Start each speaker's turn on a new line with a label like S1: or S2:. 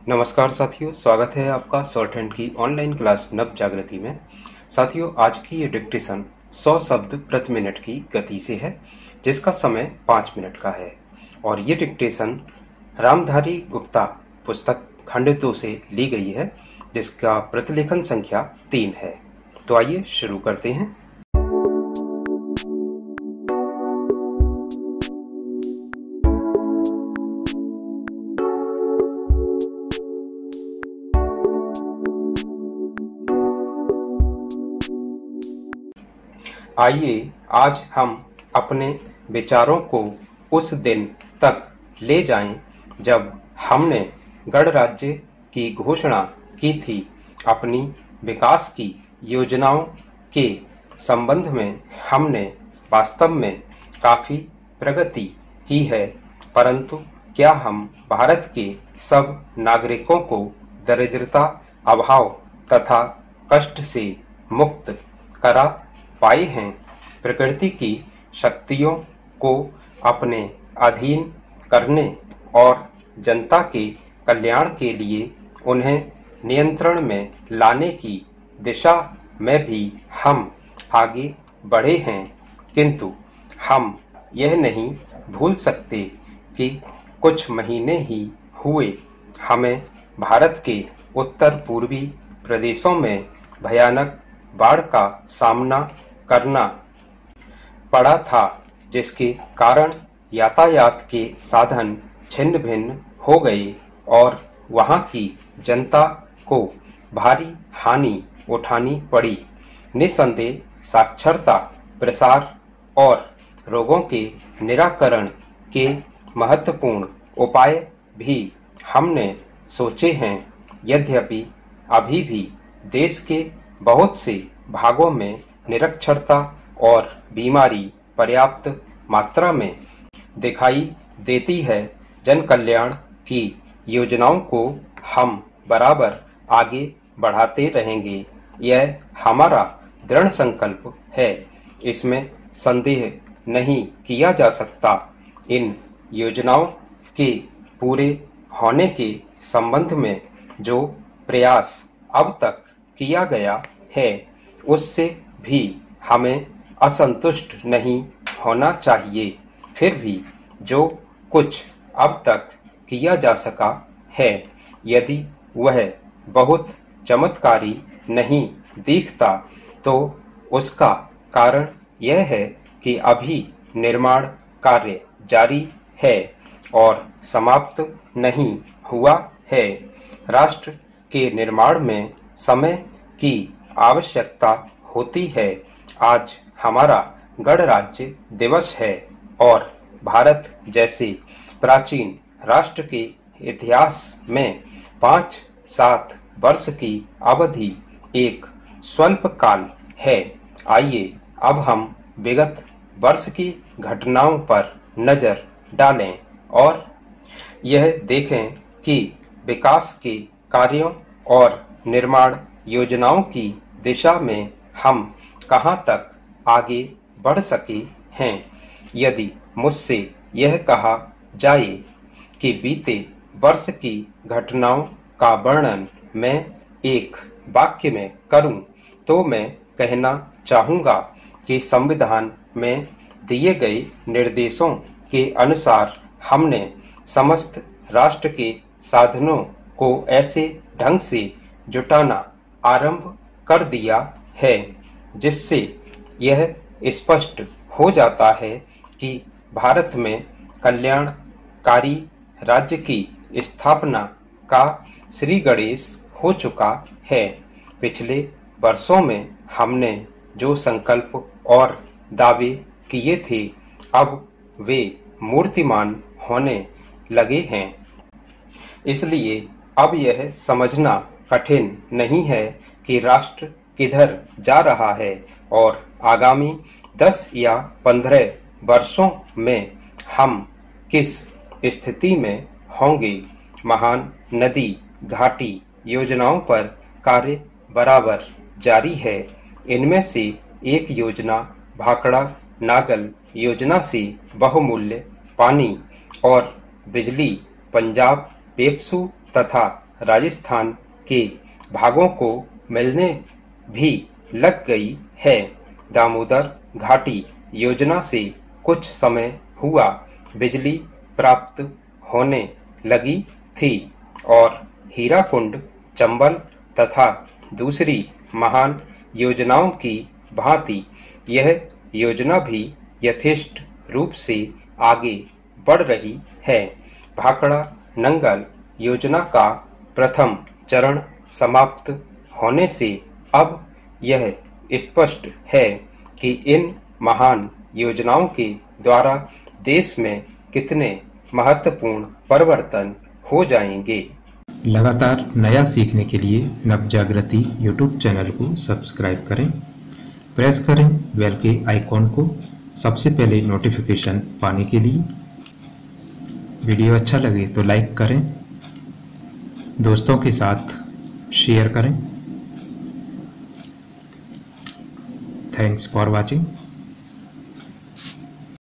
S1: नमस्कार साथियों, स्वागत है आपका शॉर्ट हैंड की ऑनलाइन क्लास नव जागृति में। साथियों, आज की ये डिक्टेशन 100 शब्द प्रति मिनट की गति से है, जिसका समय 5 मिनट का है। और ये डिक्टेशन रामधारी गुप्ता पुस्तक खंड 2 से ली गई है, जिसका प्रतिलेखन संख्या 3 है। तो आइए शुरू करते हैं। आइए आज हम अपने विचारों को उस दिन तक ले जाएं जब हमने गणराज्य की घोषणा की थी। अपनी विकास की योजनाओं के संबंध में हमने वास्तव में काफी प्रगति की है, परंतु क्या हम भारत के सब नागरिकों को दरिद्रता, अभाव तथा कष्ट से मुक्त करा पाए हैं? प्रकृति की शक्तियों को अपने अधीन करने और जनता के कल्याण के लिए उन्हें नियंत्रण में लाने की दिशा में भी हम आगे बढ़े हैं, किंतु हम यह नहीं भूल सकते कि कुछ महीने ही हुए हमें भारत के उत्तर पूर्वी प्रदेशों में भयानक बाढ़ का सामना करना पड़ा था, जिसके कारण यातायात के साधन छिन्न भिन्न हो गए और वहां की जनता को भारी हानि उठानी पड़ी। निस्संदेह साक्षरता, प्रसार और रोगों के निराकरण के महत्वपूर्ण उपाय भी हमने सोचे हैं। यद्यपि अभी भी देश के बहुत से भागों में निरक्षरता और बीमारी पर्याप्त मात्रा में दिखाई देती है। जन कल्याण की योजनाओं को हम बराबर आगे बढ़ाते रहेंगे, यह हमारा दृढ़ संकल्प है, इसमें संदेह नहीं किया जा सकता। इन योजनाओं के पूरे होने के संबंध में जो प्रयास अब तक किया गया है, उससे भी हमें असंतुष्ट नहीं होना चाहिए। फिर भी जो कुछ अब तक किया जा सका है, यदि वह बहुत चमत्कारी नहीं दिखता, तो उसका कारण यह है कि अभी निर्माण कार्य जारी है और समाप्त नहीं हुआ है। राष्ट्र के निर्माण में समय की आवश्यकता होती है। आज हमारा गणराज्य दिवस है और भारत जैसे प्राचीन राष्ट्र के इतिहास में 5-7 वर्ष की अवधि एक स्वल्प काल है। आइए अब हम विगत वर्ष की घटनाओं पर नजर डालें और यह देखें कि विकास के कार्यों और निर्माण योजनाओं की दिशा में हम कहां तक आगे बढ़ सके हैं। यदि मुझसे यह कहा जाए कि बीते वर्ष की घटनाओं का वर्णन मैं एक वाक्य में करूं, तो मैं कहना चाहूंगा कि संविधान में दिए गए निर्देशों के अनुसार हमने समस्त राष्ट्र के साधनों को ऐसे ढंग से जुटाना आरंभ कर दिया है, जिससे यह स्पष्ट हो जाता है कि भारत में कल्याणकारी राज्य की स्थापना का श्री गणेश हो चुका है। पिछले वर्षों में हमने जो संकल्प और दावे किए थे, अब वे मूर्तिमान होने लगे हैं। इसलिए अब यह समझना कठिन नहीं है कि राष्ट्र किधर जा रहा है और आगामी 10 या 15 वर्षों में हम किस स्थिति में होंगे। महान नदी घाटी योजनाओं पर कार्य बराबर जारी है। इनमें से एक योजना भाखड़ा नागल योजना से बहुमूल्य पानी और बिजली पंजाब, पेप्सू तथा राजस्थान के भागों को मिलने भी लग गई है। दामोदर घाटी योजना से कुछ समय हुआ बिजली प्राप्त होने लगी थी और हीराकुंड, चंबल तथा दूसरी महान योजनाओं की भांति यह योजना भी यथेष्ट रूप से आगे बढ़ रही है। भाखड़ा नंगल योजना का प्रथम चरण समाप्त होने से अब यह स्पष्ट है कि इन महान योजनाओं के द्वारा देश में कितने महत्वपूर्ण परिवर्तन हो जाएंगे।
S2: लगातार नया सीखने के लिए नवजागृति यूट्यूब चैनल को सब्सक्राइब करें, प्रेस करें बेल के आइकॉन को सबसे पहले नोटिफिकेशन पाने के लिए। वीडियो अच्छा लगे तो लाइक करें, दोस्तों के साथ शेयर करें। Thanks for watching.